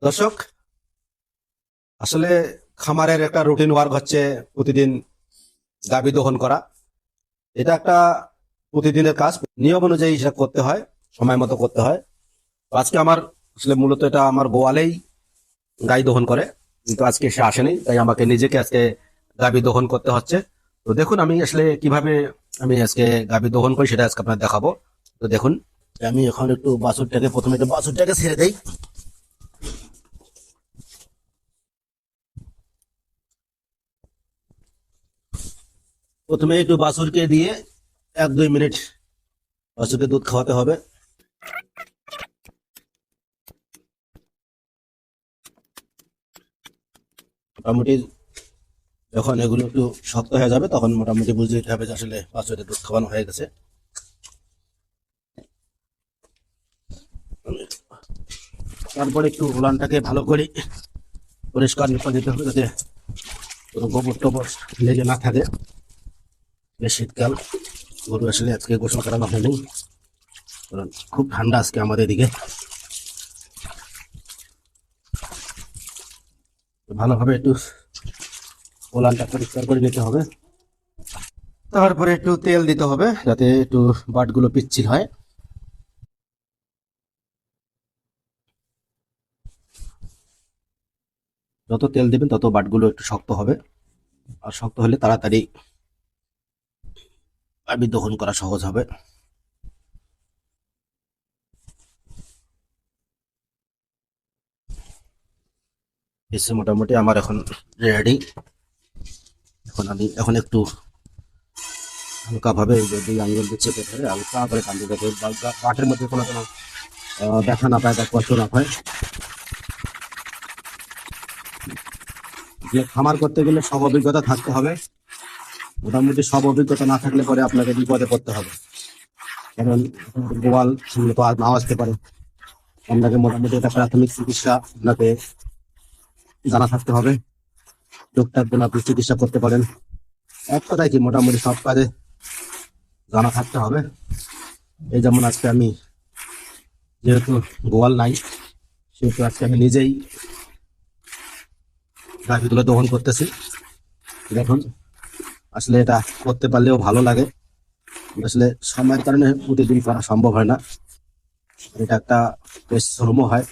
দর্শক, আসলে খামারের একটা রুটিন ওয়ার্ক হচ্ছে প্রতিদিন গাভী দহন করা। এটা একটা প্রতিদিনের কাজ, নিয়ম অনুযায়ী হিসাব করতে হয়, সময় মতো করতে হয়। তো আজকে আমার আসলে মূলত এটা আমার গোয়ালেই গাই দহন করে, কিন্তু আজকে সে আসেনি, তাই আমাকে নিজেকে আজকে গাভী দহন করতে হচ্ছে। তো দেখুন আমি আসলে কিভাবে আমি আজকে গাভী দহন করি সেটা আজকে আপনার দেখাবো। তো দেখুন, আমি এখন একটু বাছুরটাকে প্রথমে একটু বাছুরটাকে ছেড়ে দেই। প্রথমে একটু বাছুরকে দিয়ে 1-2 মিনিট বাছুরকে দুধ খাওয়াতে হবে। মোটামুটি যখন এগুলো একটু শক্ত হয়ে যাবে তখন মোটামুটি বুঝে নিতে হবে যে আসলে বাছুরের দুধ খাওয়ানো হয়ে গেছে। তারপরে একটু উলানটাকে ভালো করে পরিষ্কার করে দিতে হবে, যাতে কোনো গোবর টোবর লেগে না থাকে। বেশ শীতকাল, গরু আসলে আজকে গোসল করানো হয়নি, কারণ খুব ঠান্ডা আজকে আমাদের এদিকে। তো ভালোভাবে একটু উলানটা পরিষ্কার করে নিতে হবে। তারপরে একটু তেল দিতে হবে যাতে একটু বাটগুলো পিচ্ছিল হয়। যত তেল দিবেন তত বাটগুলো একটু শক্ত হবে, আর শক্ত হলে তাড়াতাড়ি গাভী দহন করা সহজ হবে। এসে মোটামুটি আমার এখন রেডি। এখন একটু হালকা ভাবে দুই আঙ্গুল দিয়ে চেপে ধরে হালকা করে কান্দি যাতে বাটের মধ্যে কোনো কোনো ব্যথা না পায় বা কষ্ট না পায়। যে খামার করতে গেলে সব অভিজ্ঞতা থাকতে হবে, মোটামুটি সব অভিজ্ঞতা না থাকলে পরে আপনাকে বিপদে পড়তে হবে, কারণ গোয়াল তো আর নাও আসতে পারে। আপনাকে মোটামুটি একটা প্রাথমিক চিকিৎসা আপনাকে জানা থাকতে হবে, টুকটাক যেন আপনি চিকিৎসা করতে পারেন। এক কথায় কি মোটামুটি সব কাজে জানা থাকতে হবে। এই যেমন আজকে আমি যেহেতু গোয়াল নাই, সেহেতু আজকে আমি নিজেই গাভীগুলো দহন করতেছি। দেখুন, আসলে এটা করতে পারলেও ভালো লাগে, আসলে সময়ের কারণে প্রতিদিন করা সম্ভব হয় না। এটা একটা বেশ শ্রমও হয়,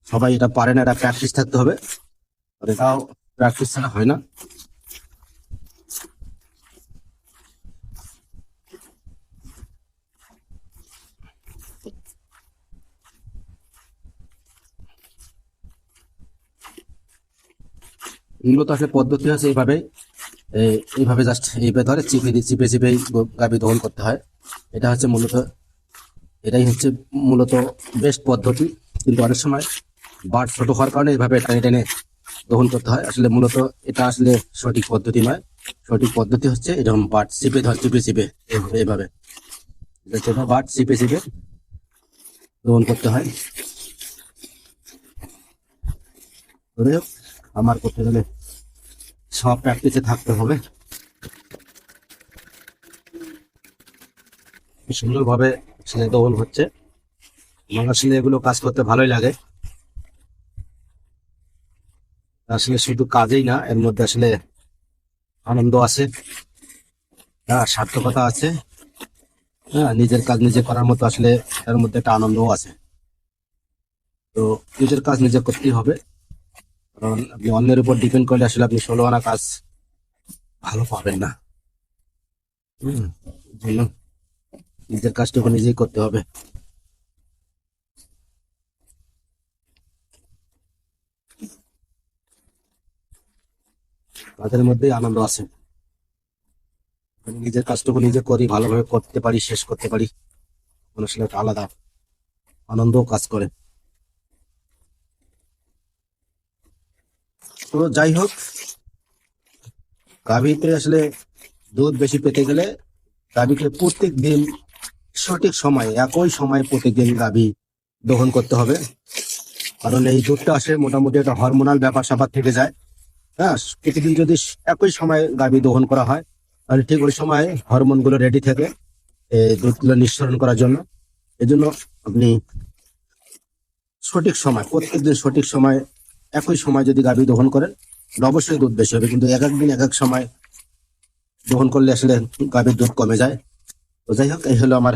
সবাই এটা পারে না, এটা প্র্যাকটিস থাকতে হবে, আর এটাও প্র্যাকটিস ছাড়া হয় না। মূলত আসলে পদ্ধতি আছে এইভাবে, এইভাবে জাস্ট এইভাবে ধরে চিপে দিয়ে চিপে চিপেই গাভী দহন করতে হয়। এটা হচ্ছে মূলত, এটাই হচ্ছে মূলত বেস্ট পদ্ধতি। কিন্তু অনেক সময় বাট ছোট হওয়ার কারণে এইভাবে টেনে টেনে দহন করতে হয়। আসলে মূলত এটা আসলে সঠিক পদ্ধতি নয়। সঠিক পদ্ধতি হচ্ছে এরকম বাট চিপে ধর চিপে চিপে এইভাবে ছোট বাট চিপে চিপে দহন করতে হয়। ধরে আমার করতে গেলে সব প্র্যাকটিসে থাকতে হবে। সুন্দরভাবে আসলে দহন হচ্ছে, আমার আসলে এগুলো কাজ করতে ভালোই লাগে। আসলে শুধু কাজেই না, এর মধ্যে আসলে আনন্দ আছে, হ্যাঁ সার্থকতা আছে, হ্যাঁ নিজের কাজ নিজে করার মতো আসলে এর মধ্যে একটা আনন্দও আছে। তো নিজের কাজ নিজে করতেই হবে, কারণ আপনি অন্যের উপর ডিপেন্ড করলে আসলে আপনি 16 আনা কাজ ভালো পাবেন না। হম, এই জন্য নিজের কাজটুকু নিজেই করতে হবে। কাজের মধ্যেই আনন্দ আছে, নিজের কাজটুকু নিজে করি, ভালোভাবে করতে পারি, শেষ করতে পারি, তখন আসলে একটা আলাদা আনন্দও কাজ করে। তো যাই হোক, গাভীতে আসলে দুধ বেশি পেতে গেলে গাভীকে প্রত্যেক দিন সঠিক সময় একই সময় প্রত্যেকদিন গাভী দহন করতে হবে, কারণ এই দুধটা আসে মোটামুটি একটা হরমোনাল ব্যাপার স্যাপার থেকে যায়। হ্যাঁ, প্রতিদিন যদি একই সময় গাভী দহন করা হয় তাহলে ঠিক ওই সময় হরমোন গুলো রেডি থাকে এই দুধগুলো নিঃসরণ করার জন্য। এই জন্য আপনি সঠিক সময়, প্রত্যেকদিন সঠিক সময়, একই সময় যদি গাভী দহন করেন তাহলে অবশ্যই দুধ বেশি হবে, কিন্তু এক এক দিন এক এক সময় দহন করলে আসলে গাভীর দুধ কমে যায়। তো যাই হোক, এই হলো আমার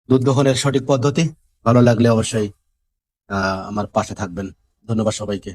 দুধ দহনের সঠিক পদ্ধতি। ভালো লাগলে অবশ্যই আমার পাশে থাকবেন। ধন্যবাদ সবাইকে।